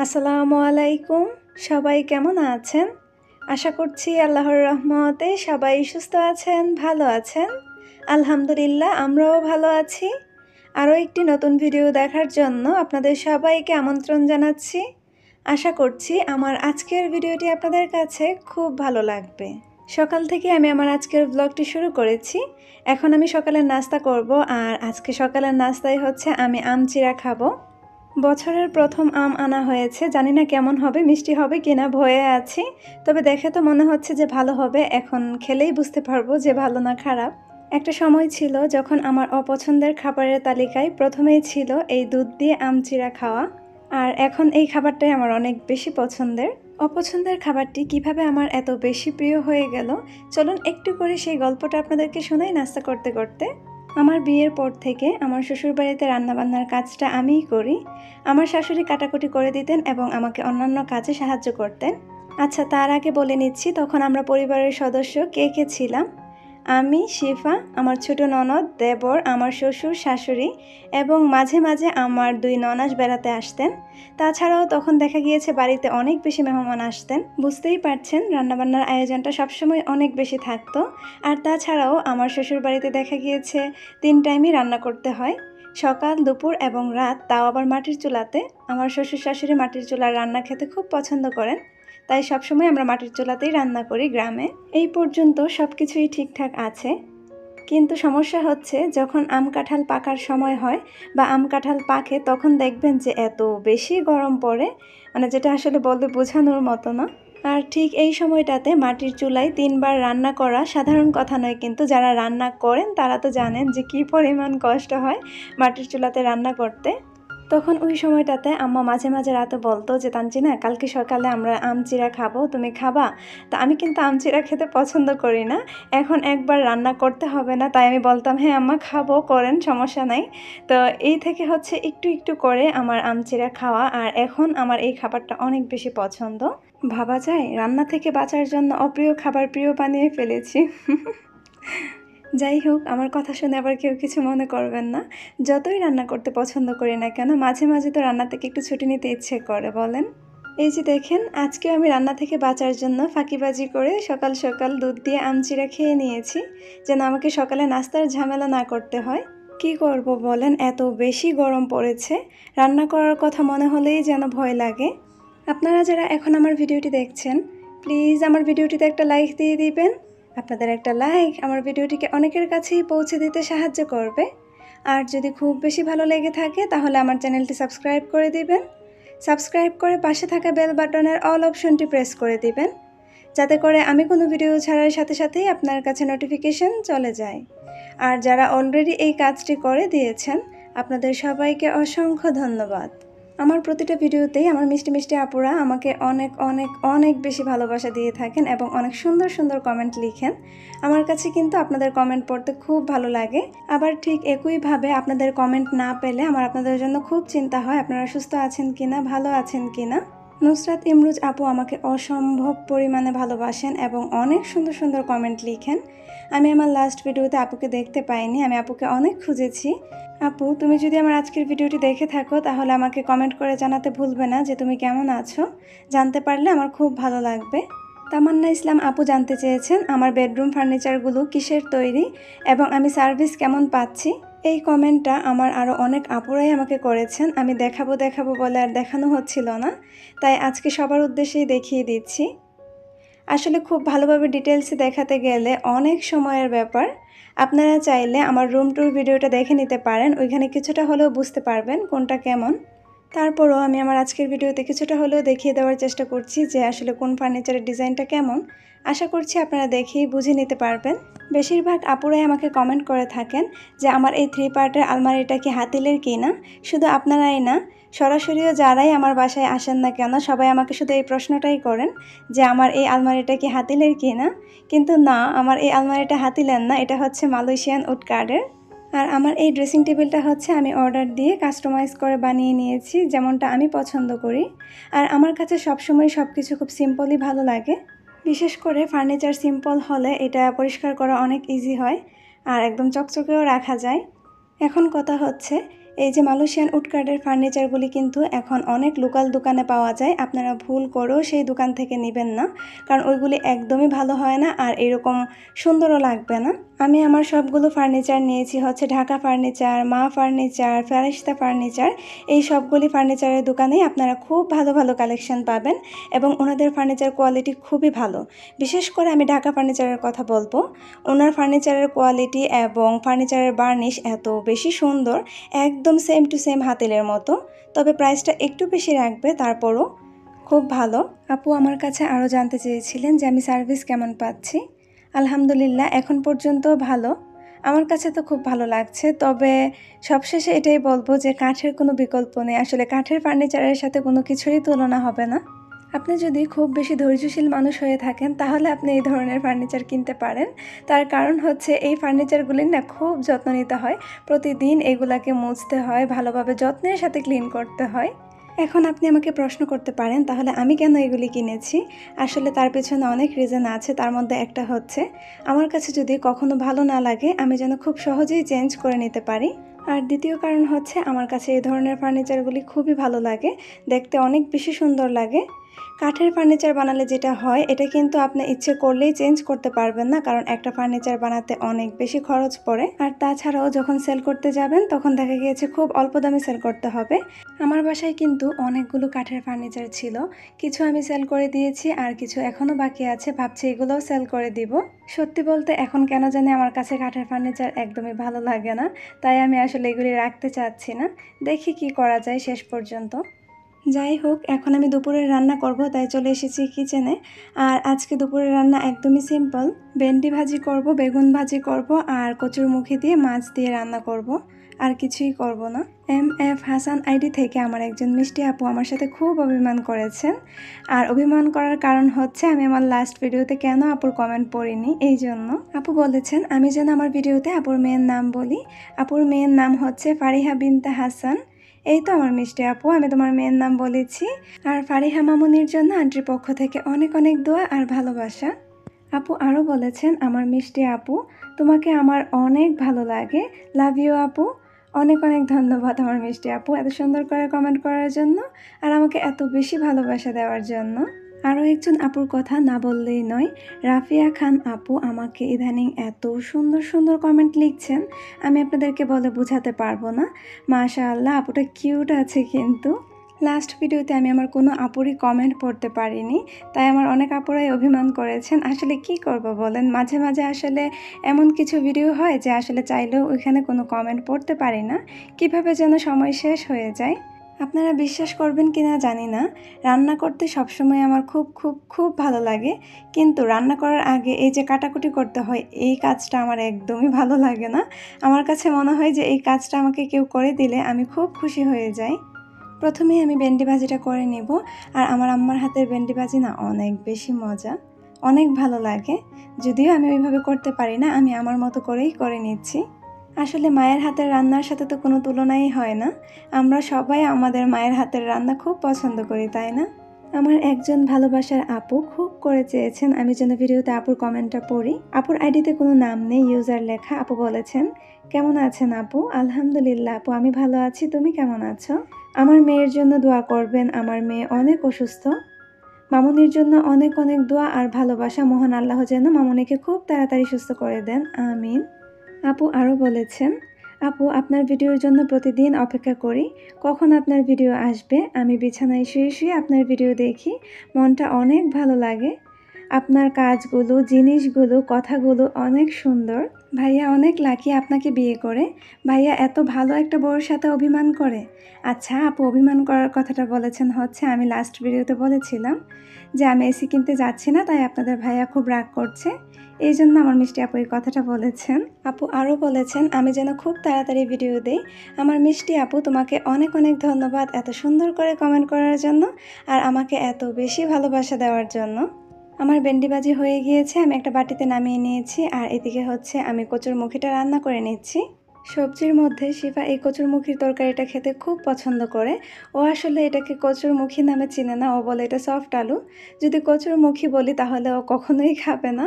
আসসালামু আলাইকুম। সবাই কেমন আছেন? আশা করছি আল্লাহর রহমতে সবাই সুস্থ আছেন, ভালো আছেন। আলহামদুলিল্লাহ আমরাও ভালো আছি। আরও একটি নতুন ভিডিও দেখার জন্য আপনাদের সবাইকে আমন্ত্রণ জানাচ্ছি। আশা করছি আমার আজকের ভিডিওটি আপনাদের কাছে খুব ভালো লাগবে। সকাল থেকে আমি আমার আজকের ব্লগটি শুরু করেছি। এখন আমি সকালের নাস্তা করব, আর আজকে সকালের নাস্তায় হচ্ছে আমি আম চিড়া খাবো। বছরের প্রথম আম আনা হয়েছে, জানি না কেমন হবে, মিষ্টি হবে কিনা ভয়ে আছি। তবে দেখে তো মনে হচ্ছে যে ভালো হবে, এখন খেলেই বুঝতে পারবো যে ভালো না খারাপ। একটা সময় ছিল যখন আমার অপছন্দের খাবারের তালিকায় প্রথমেই ছিল এই দুধ দিয়ে আম চিড়া খাওয়া, আর এখন এই খাবারটাই আমার অনেক বেশি পছন্দের। অপছন্দের খাবারটি কিভাবে আমার এত বেশি প্রিয় হয়ে গেল, চলুন একটু করে সেই গল্পটা আপনাদেরকে শোনাই নাস্তা করতে করতে। আমার বিয়ের পর থেকে আমার শ্বশুরবাড়িতে রান্নাবান্নার কাজটা আমিই করি। আমার শাশুড়ি কাটাকুটি করে দিতেন এবং আমাকে অন্যান্য কাজে সাহায্য করতেন। আচ্ছা, তার আগে বলে নিচ্ছি তখন আমরা পরিবারের সদস্য কে কে ছিলাম। আমি, শিফা, আমার ছোট ননদ, দেবর, আমার শ্বশুর শাশুড়ি এবং মাঝে মাঝে আমার 2 ননাস বেড়াতে আসতেন। তাছাড়াও তখন দেখা গিয়েছে বাড়িতে অনেক বেশি মেহমান আসতেন। বুঝতেই পারছেন রান্নাবান্নার আয়োজনটা সবসময় অনেক বেশি থাকতো। আর তাছাড়াও আমার শ্বশুর বাড়িতে দেখা গিয়েছে 3 টাইমই রান্না করতে হয়, সকাল, দুপুর এবং রাত, তাও আবার মাটির চুলাতে। আমার শ্বশুর শাশুড়ি মাটির চুলার রান্না খেতে খুব পছন্দ করেন, তাই সবসময় আমরা মাটির চুলাতেই রান্না করি গ্রামে। এই পর্যন্ত সব কিছুই ঠিকঠাক আছে, কিন্তু সমস্যা হচ্ছে যখন আম কাঁঠাল পাকার সময় হয় বা আম কাঁঠাল পাকে, তখন দেখবেন যে এত বেশি গরম পড়ে, মানে যেটা আসলে বলতে বোঝানোর মতো না। আর ঠিক এই সময়টাতে মাটির চুলায় 3 বার রান্না করা সাধারণ কথা নয়, কিন্তু যারা রান্না করেন তারা তো জানেন যে কী পরিমাণ কষ্ট হয় মাটির চুলাতে রান্না করতে। তখন ওই সময়টাতে আম্মা মাঝে মাঝে রাতে বলতো যে তানজিনা, কালকে সকালে আমরা আম চিড়া খাবো, তুমি খাবা? তা আমি কিন্তু আম চিড়া খেতে পছন্দ করি না, এখন একবার রান্না করতে হবে না, তাই আমি বলতাম হ্যাঁ আম্মা খাবো, করেন, সমস্যা নাই। তো এই থেকে হচ্ছে একটু একটু করে আমার আম চিড়া খাওয়া, আর এখন আমার এই খাবারটা অনেক বেশি পছন্দ। ভাবা যায় রান্না থেকে বাঁচার জন্য অপ্রিয় খাবার প্রিয় বানিয়ে ফেলেছি। যাই হোক, আমার কথা শুনে আবার কেউ কিছু মনে করবেন না। যতই রান্না করতে পছন্দ করি না কেন, মাঝে মাঝে তো রান্না থেকে একটু ছুটি নিতে ইচ্ছে করে, বলেন? এই যে দেখেন, আজকেও আমি রান্না থেকে বাঁচার জন্য ফাঁকিবাজি করে সকাল সকাল দুধ দিয়ে আম চিড়া খেয়ে নিয়েছি, যেন আমাকে সকালে নাস্তার ঝামেলা না করতে হয়। কি করব বলেন, এত বেশি গরম পড়েছে, রান্না করার কথা মনে হলেই যেন ভয় লাগে। আপনারা যারা এখন আমার ভিডিওটি দেখছেন, প্লিজ আমার ভিডিওটিতে একটা লাইক দিয়ে দিবেন। আপনাদের একটা লাইক আমার ভিডিওটিকে অনেকের কাছেই পৌঁছে দিতে সাহায্য করবে। আর যদি খুব বেশি ভালো লেগে থাকে তাহলে আমার চ্যানেলটি সাবস্ক্রাইব করে দিবেন। সাবস্ক্রাইব করে পাশে থাকা বেল বাটনের অল অপশনটি প্রেস করে দিবেন, যাতে করে আমি কোনো ভিডিও ছাড়ার সাথে সাথেই আপনার কাছে নোটিফিকেশন চলে যায়। আর যারা অলরেডি এই কাজটি করে দিয়েছেন, আপনাদের সবাইকে অসংখ্য ধন্যবাদ। আমার প্রতিটা ভিডিওতেই আমার মিষ্টি মিষ্টি আপুরা আমাকে অনেক অনেক অনেক বেশি ভালোবাসা দিয়ে থাকেন এবং অনেক সুন্দর সুন্দর কমেন্ট লিখেন। আমার কাছে কিন্তু আপনাদের কমেন্ট পড়তে খুব ভালো লাগে। আবার ঠিক একইভাবে আপনাদের কমেন্ট না পেলে আমার আপনাদের জন্য খুব চিন্তা হয়, আপনারা সুস্থ আছেন কিনা, ভালো আছেন কিনা। নুসরাত ইমরুজ আপু আমাকে অসম্ভব পরিমাণে ভালোবাসেন এবং অনেক সুন্দর সুন্দর কমেন্ট লিখেন। আমি আমার লাস্ট ভিডিওতে আপুকে দেখতে পাইনি, আমি আপুকে অনেক খুঁজেছি। আপু, তুমি যদি আমার আজকের ভিডিওটি দেখে থাকো তাহলে আমাকে কমেন্ট করে জানাতে ভুলবে না যে তুমি কেমন আছো, জানতে পারলে আমার খুব ভালো লাগবে। তামান্না ইসলাম আপু জানতে চেয়েছেন আমার বেডরুম ফার্নিচারগুলো কিসের তৈরি এবং আমি সার্ভিস কেমন পাচ্ছি। এই কমেন্টটা আমার আরও অনেক আপুরাই আমাকে করেছেন, আমি দেখাবো দেখাবো বলে আর দেখানো হচ্ছিল না, তাই আজকে সবার উদ্দেশ্যেই দেখিয়ে দিচ্ছি। আসলে খুব ভালোভাবে ডিটেলসে দেখাতে গেলে অনেক সময়ের ব্যাপার। আপনারা চাইলে আমার রুম ট্যুর ভিডিওটা দেখে নিতে পারেন, ওইখানে কিছুটা হলেও বুঝতে পারবেন কোনটা কেমন। তারপরও আমি আমার আজকের ভিডিওতে কিছুটা হলেও দেখিয়ে দেওয়ার চেষ্টা করছি যে আসলে কোন ফার্নিচারের ডিজাইনটা কেমন। আশা করছি আপনারা দেখেই বুঝে নিতে পারবেন। বেশিরভাগ আপুরাই আমাকে কমেন্ট করে থাকেন যে আমার এই 3 পার্টের আলমারিটা কি হাতিলের কিনা। শুধু আপনারাই না, সরাসরিও যারাই আমার বাসায় আসেন না কেন, সবাই আমাকে শুধু এই প্রশ্নটাই করেন যে আমার এই আলমারিটা কি হাতিলের কিনা। কিন্তু না, আমার এই আলমারিটা হাতিলের না, এটা হচ্ছে মালয়েশিয়ান উড কার্ডের। আর আমার এই ড্রেসিং টেবিলটা হচ্ছে আমি অর্ডার দিয়ে কাস্টমাইজ করে বানিয়ে নিয়েছি, যেমনটা আমি পছন্দ করি। আর আমার কাছে সবসময় সব কিছু খুব সিম্পলই ভালো লাগে। বিশেষ করে ফার্নিচার সিম্পল হলে এটা পরিষ্কার করা অনেক ইজি হয় আর একদম চকচকেও রাখা যায়। এখন কথা হচ্ছে, এই যে মালয়েশিয়ান উডকাটের ফার্নিচারগুলি কিন্তু এখন অনেক লোকাল দোকানে পাওয়া যায়। আপনারা ভুল করেও সেই দোকান থেকে নেবেন না, কারণ ওইগুলি একদমই ভালো হয় না আর এরকম সুন্দরও লাগবে না। আমি আমার সবগুলো ফার্নিচার নিয়েছি হচ্ছে ঢাকা ফার্নিচার, মা ফার্নিচার, ফেরেশতা ফার্নিচার। এই সবগুলি ফার্নিচারের দোকানেই আপনারা খুব ভালো ভালো কালেকশন পাবেন এবং ওনাদের ফার্নিচার কোয়ালিটি খুবই ভালো। বিশেষ করে আমি ঢাকা ফার্নিচারের কথা বলবো। ওনার ফার্নিচারের কোয়ালিটি এবং ফার্নিচারের বার্নিশ এত বেশি সুন্দর, একদম সেম টু সেম হাতেলের মতো। তবে প্রাইসটা একটু বেশি রাখবে, তারপরও খুব ভালো। আপু আমার কাছে আরও জানতে চেয়েছিলেন যে আমি সার্ভিস কেমন পাচ্ছি। আলহামদুলিল্লাহ এখন পর্যন্ত ভালো, আমার কাছে তো খুব ভালো লাগছে। তবে সবশেষে এটাই বলবো যে কাঠের কোনো বিকল্প নেই, আসলে কাঠের ফার্নিচারের সাথে কোনো কিছুরই তুলনা হবে না। আপনি যদি খুব বেশি ধৈর্যশীল মানুষ হয়ে থাকেন তাহলে আপনি এই ধরনের ফার্নিচার কিনতে পারেন। তার কারণ হচ্ছে এই ফার্নিচারগুলির না খুব যত্ন নিতে হয়, প্রতিদিন এগুলাকে মুছতে হয়, ভালোভাবে যত্নের সাথে ক্লিন করতে হয়। এখন আপনি আমাকে প্রশ্ন করতে পারেন তাহলে আমি কেন এগুলি কিনেছি। আসলে তার পেছনে অনেক রিজন আছে, তার মধ্যে একটা হচ্ছে আমার কাছে যদি কখনো ভালো না লাগে আমি যেন খুব সহজেই চেঞ্জ করে নিতে পারি। আর দ্বিতীয় কারণ হচ্ছে আমার কাছে এই ধরনের ফার্নিচারগুলি খুবই ভালো লাগে, দেখতে অনেক বেশি সুন্দর লাগে। কাঠের ফার্নিচার বানালে যেটা হয় এটা কিন্তু আপনি ইচ্ছে করলেই চেঞ্জ করতে পারবেন না, কারণ একটা ফার্নিচার বানাতে অনেক বেশি খরচ পড়ে। আর তাছাড়াও যখন সেল করতে যাবেন তখন দেখা গিয়েছে খুব অল্প দামে সেল করতে হবে। আমার বাসায় কিন্তু অনেকগুলো কাঠের ফার্নিচার ছিল, কিছু আমি সেল করে দিয়েছি আর কিছু এখনও বাকি আছে, ভাবছি এগুলোও সেল করে দিব। সত্যি বলতে এখন কেন জানি আমার কাছে কাঠের ফার্নিচার একদমই ভালো লাগে না, তাই আমি আসলে এগুলি রাখতে চাচ্ছি না। দেখি কি করা যায় শেষ পর্যন্ত। যাই হোক, এখন আমি দুপুরের রান্না করব, তাই চলে এসেছি কিচেনে। আর আজকে দুপুরের রান্না একদমই সিম্পল, ভেন্ডি ভাজি করব, বেগুন ভাজি করব আর কচুরমুখী দিয়ে মাছ দিয়ে রান্না করব, আর কিছুই করব না। MF হাসান আইডি থেকে আমার একজন মিষ্টি আপু আমার সাথে খুব অভিমান করেছেন। আর অভিমান করার কারণ হচ্ছে আমি আমার লাস্ট ভিডিওতে কেন আপুর কমেন্ট পড়িনি, এই জন্য। আপু বলেছেন আমি যেন আমার ভিডিওতে আপুর মেয়ের নাম বলি। আপুর মেয়ের নাম হচ্ছে ফারিহা বিনতে হাসান। এই তো আমার মিষ্টি আপু, আমি তোমার মেয়ের নাম বলেছি। আর ফারিহা মামুনির জন্য আন্টির পক্ষ থেকে অনেক অনেক দোয়া আর ভালোবাসা। আপু আরও বলেছেন আমার মিষ্টি আপু, তোমাকে আমার অনেক ভালো লাগে, লাভ ইউ আপু। অনেক অনেক ধন্যবাদ আমার মিষ্টি আপু এত সুন্দর করে কমেন্ট করার জন্য আর আমাকে এত বেশি ভালোবাসা দেওয়ার জন্য। আরও একজন আপুর কথা না বললেই নয়, রাফিয়া খান আপু আমাকে ইদানিং এত সুন্দর সুন্দর কমেন্ট লিখছেন, আমি আপনাদেরকে বলে বোঝাতে পারবো না। মাশাআল্লাহ আপুটা কিউট আছে কিন্তু। লাস্ট ভিডিওতে আমি আমার কোনো আপুরই কমেন্ট পড়তে পারিনি, তাই আমার অনেক আপুরাই অভিমান করেছেন। আসলে কি করব বলেন, মাঝে মাঝে আসলে এমন কিছু ভিডিও হয় যে আসলে চাইলেও ওইখানে কোনো কমেন্ট পড়তে পারি না, কিভাবে যেন সময় শেষ হয়ে যায়। আপনারা বিশ্বাস করবেন কিনা জানি না, রান্না করতে সবসময় আমার খুব খুব খুব ভালো লাগে, কিন্তু রান্না করার আগে এই যে কাটাকুটি করতে হয় এই কাজটা আমার একদমই ভালো লাগে না। আমার কাছে মনে হয় যে এই কাজটা আমাকে কেউ করে দিলে আমি খুব খুশি হয়ে যাই। প্রথমেই আমি ভেন্ডি ভাজিটা করে নেব। আর আমার আম্মার হাতের ভেন্ডি ভাজি না অনেক বেশি মজা, অনেক ভালো লাগে। যদিও আমি ওইভাবে করতে পারি না, আমি আমার মতো করেই করে নিচ্ছি। আসলে মায়ের হাতের রান্নার সাথে তো কোনো তুলনাই হয় না। আমরা সবাই আমাদের মায়ের হাতের রান্না খুব পছন্দ করি, তাই না? আমার একজন ভালোবাসার আপু খুব করে চেয়েছেন আমি যেন ভিডিওতে আপুর কমেন্টটা পড়ি। আপুর আইডিতে কোনো নাম নেই, ইউজার লেখা। আপু বলেছেন কেমন আছেন আপু। আলহামদুলিল্লাহ আপু, আমি ভালো আছি, তুমি কেমন আছো? আমার মেয়ের জন্য দোয়া করবেন, আমার মেয়ে অনেক অসুস্থ। মামুনির জন্য অনেক অনেক দোয়া আর ভালোবাসা, মহান আল্লাহ যেন মামুনিকে খুব তাড়াতাড়ি সুস্থ করে দেন, আমিন। আপু আরও বলেছেন আপু আপনার ভিডিওর জন্য প্রতিদিন অপেক্ষা করি, কখন আপনার ভিডিও আসবে। আমি বিছানায় শুয়ে শুয়ে আপনার ভিডিও দেখি, মনটা অনেক ভালো লাগে। আপনার কাজগুলো, জিনিসগুলো, কথাগুলো অনেক সুন্দর। ভাইয়া অনেক লাকি আপনাকে বিয়ে করে, ভাইয়া এত ভালো একটা বউর সাথে অভিমান করে। আচ্ছা আপু, অভিমান করার কথাটা বলেছেন হচ্ছে আমি লাস্ট ভিডিওতে বলেছিলাম যে আমি এসি কিনতে যাচ্ছি না, তাই আপনাদের ভাইয়া খুব রাগ করছে, এই জন্য আমার মিষ্টি আপু এই কথাটা বলেছেন। আপু আরও বলেছেন আমি যেন খুব তাড়াতাড়ি ভিডিও দেই। আমার মিষ্টি আপু, তোমাকে অনেক অনেক ধন্যবাদ এত সুন্দর করে কমেন্ট করার জন্য আর আমাকে এত বেশি ভালোবাসা দেওয়ার জন্য। আমার ভেন্ডি ভাজি হয়ে গিয়েছে, আমি একটা বাটিতে নামিয়ে নিয়েছি। আর এদিকে হচ্ছে আমি কচুরমুখীটা রান্না করে নিচ্ছি। সবজির মধ্যে শিফা এই কচুরমুখীর তরকারিটা খেতে খুব পছন্দ করে। ও আসলে এটাকে কচুরমুখী নামে চিনে না, ও বলে এটা সফট আলু। যদি কচুরমুখী বলি তাহলে ও কখনোই খাবে না।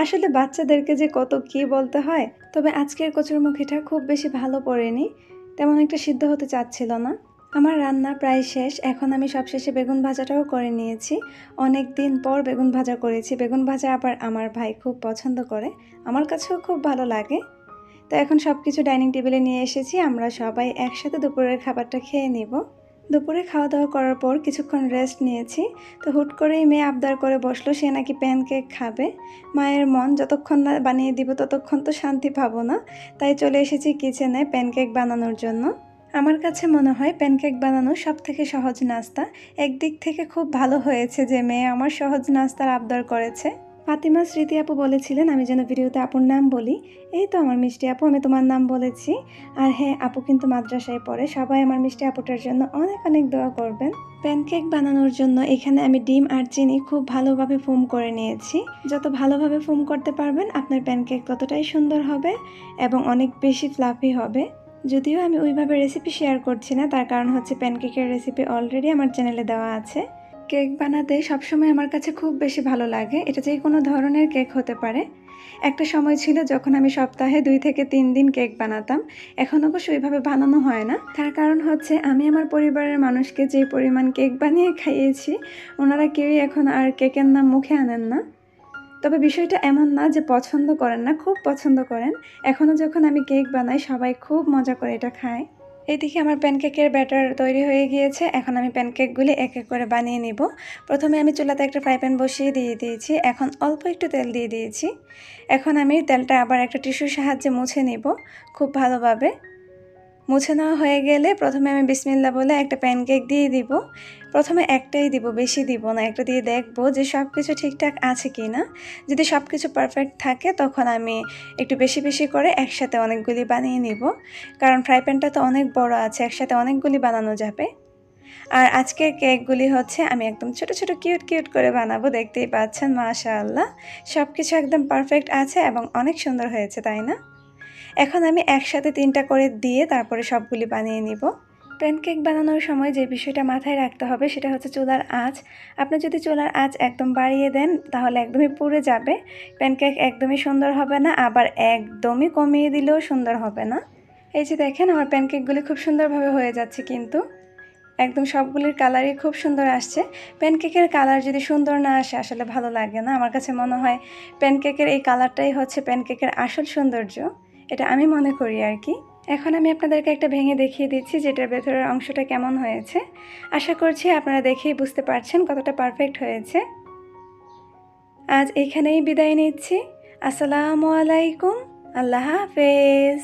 আসলে বাচ্চাদেরকে যে কত কি বলতে হয়। তবে আজকের কচুরমুখীটা খুব বেশি ভালো পড়েনি, তেমন একটা সিদ্ধ হতে চাচ্ছিল না। আমার রান্না প্রায় শেষ। এখন আমি সবশেষে বেগুন ভাজাটাও করে নিয়েছি। অনেক দিন পর বেগুন ভাজা করেছি। বেগুন ভাজা আবার আমার ভাই খুব পছন্দ করে, আমার কাছেও খুব ভালো লাগে। তো এখন সব কিছু ডাইনিং টেবিলে নিয়ে এসেছি। আমরা সবাই একসাথে দুপুরের খাবারটা খেয়ে নিব। দুপুরে খাওয়া দাওয়া করার পর কিছুক্ষণ রেস্ট নিয়েছি। তো হুট করেই মেয়ে আবদার করে বসলো সে নাকি প্যানকেক খাবে। মায়ের মন, যতক্ষণ না বানিয়ে দিব ততক্ষণ তো শান্তি পাবো না। তাই চলে এসেছি কিচেনে প্যানকেক বানানোর জন্য। আমার কাছে মনে হয় প্যানকেক বানানো সবথেকে সহজ নাস্তা। একদিক থেকে খুব ভালো হয়েছে যে মেয়ে আমার সহজ নাস্তার আবদার করেছে। ফাতিমা স্মৃতি আপু বলেছিলেন আমি যেন ভিডিওতে আপুর নাম বলি। এই তো আমার মিষ্টি আপু, আমি তোমার নাম বলেছি। আর হ্যাঁ, আপু কিন্তু মাদ্রাসায় পড়ে। সবাই আমার মিষ্টি আপুটার জন্য অনেক অনেক দোয়া করবেন। প্যানকেক বানানোর জন্য এখানে আমি ডিম আর চিনি খুব ভালোভাবে ফোম করে নিয়েছি। যত ভালোভাবে ফোম করতে পারবেন আপনার প্যানকেক ততটাই সুন্দর হবে এবং অনেক বেশি ফ্লাফি হবে। যদিও আমি ওইভাবে রেসিপি শেয়ার করছি না, তার কারণ হচ্ছে প্যানকেকের রেসিপি অলরেডি আমার চ্যানেলে দেওয়া আছে। কেক বানাতে সবসময় আমার কাছে খুব বেশি ভালো লাগে। এটা যে কোনো ধরনের কেক হতে পারে। একটা সময় ছিল যখন আমি সপ্তাহে 2 থেকে 3 দিন কেক বানাতাম। এখন অবশ্য ওইভাবে বানানো হয় না। তার কারণ হচ্ছে আমি আমার পরিবারের মানুষকে যে পরিমাণ কেক বানিয়ে খাইয়েছি, ওনারা কেউই এখন আর কেকের নাম মুখে আনেন না। তবে বিষয়টা এমন না যে পছন্দ করেন না, খুব পছন্দ করেন। এখনও যখন আমি কেক বানাই সবাই খুব মজা করে এটা খায়। এইদিকে আমার প্যানকেকের ব্যাটার তৈরি হয়ে গিয়েছে। এখন আমি প্যানকেকগুলি এক এক করে বানিয়ে নিব। প্রথমে আমি চুলাতে একটা ফ্রাই প্যান বসিয়ে দিয়ে দিয়েছি। এখন অল্প একটু তেল দিয়ে দিয়েছি। এখন আমি তেলটা আবার একটা টিস্যুর সাহায্যে মুছে নিব খুব ভালোভাবে। মুছে নেওয়া হয়ে গেলে প্রথমে আমি বিসমিল্লাহ বলে একটা প্যানকেক দিয়ে দিব। প্রথমে একটাই দিব, বেশি দিব না। একটা দিয়ে দেখব যে সব কিছু ঠিকঠাক আছে কি না। যদি সব কিছু পারফেক্ট থাকে তখন আমি একটু বেশি বেশি করে একসাথে অনেকগুলি বানিয়ে নিব, কারণ ফ্রাই প্যানটা তো অনেক বড় আছে, একসাথে অনেকগুলি বানানো যাবে। আর আজকের কেকগুলি হচ্ছে আমি একদম ছোট ছোট কিউট কিউট করে বানাবো। দেখতেই পাচ্ছেন মাশাআল্লাহ সব কিছু একদম পারফেক্ট আছে এবং অনেক সুন্দর হয়েছে, তাই না? এখন আমি একসাথে 3টা করে দিয়ে তারপরে সবগুলি বানিয়ে নিব। প্যানকেক বানানোর সময় যে বিষয়টা মাথায় রাখতে হবে সেটা হচ্ছে চুলার আঁচ। আপনি যদি চুলার আঁচ একদম বাড়িয়ে দেন তাহলে একদমই পুড়ে যাবে। প্যানকেক একদমই সুন্দর হবে না, আবার একদমই কমিয়ে দিলেও সুন্দর হবে না। এই যে দেখেন আমার প্যানকেকগুলি খুব সুন্দরভাবে হয়ে যাচ্ছে, কিন্তু একদম সবগুলির কালারই খুব সুন্দর আসছে। প্যানকেকের কালার যদি সুন্দর না আসে আসলে ভালো লাগে না। আমার কাছে মনে হয় প্যানকেকের এই কালারটাই হচ্ছে প্যানকেকের আসল সৌন্দর্য, এটা আমি মনে করি আর কি। এখন আমি আপনাদেরকে একটা ভেঙে দেখিয়ে দিচ্ছি যেটার ভেতরের অংশটা কেমন হয়েছে। আশা করছি আপনারা দেখেই বুঝতে পারছেন কতটা পারফেক্ট হয়েছে। আজ এখানেই বিদায় নিচ্ছি। আসসালামু আলাইকুম, আল্লাহ হাফেজ।